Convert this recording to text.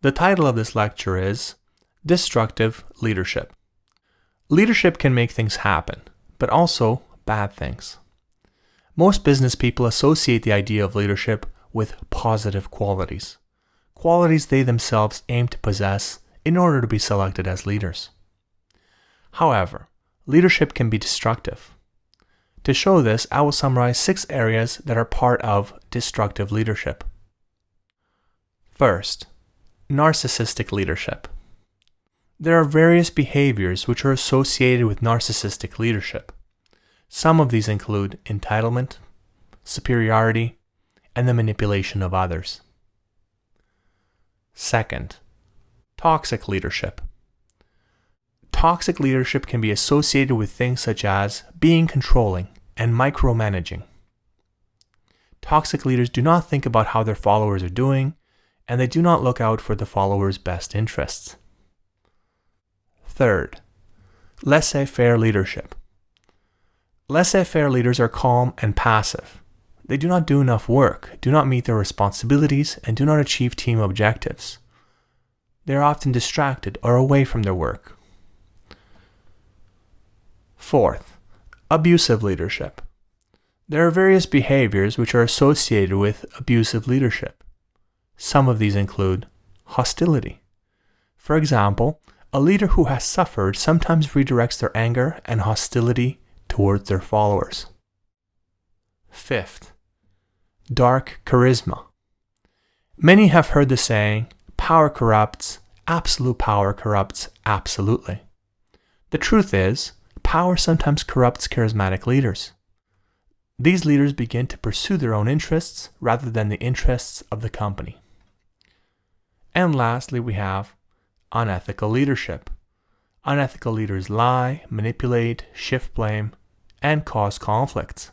The title of this lecture is Destructive Leadership. Leadership can make things happen, but also bad things. Most business people associate the idea of leadership with positive qualities, qualities they themselves aim to possess in order to be selected as leaders. However, leadership can be destructive. To show this, I will summarize 6 areas that are part of destructive leadership. First, narcissistic leadership. There are various behaviors which are associated with narcissistic leadership. Some of these include entitlement, superiority, and the manipulation of others. Second, toxic leadership. Toxic leadership can be associated with things such as being controlling and micromanaging. Toxic leaders do not think about how their followers are doing, and they do not look out for the followers' best interests. Third, laissez-faire leadership. Laissez-faire leaders are calm and passive. They do not do enough work, do not meet their responsibilities, and do not achieve team objectives. They are often distracted or away from their work. Fourth, abusive leadership. There are various behaviors which are associated with abusive leadership. Some of these include hostility. For example, a leader who has suffered sometimes redirects their anger and hostility towards their followers. Fifth, dark charisma. Many have heard the saying, power corrupts, absolute power corrupts absolutely. The truth is, power sometimes corrupts charismatic leaders. These leaders begin to pursue their own interests rather than the interests of the company. And lastly, we have unethical leadership. Unethical leaders lie, manipulate, shift blame, and cause conflicts.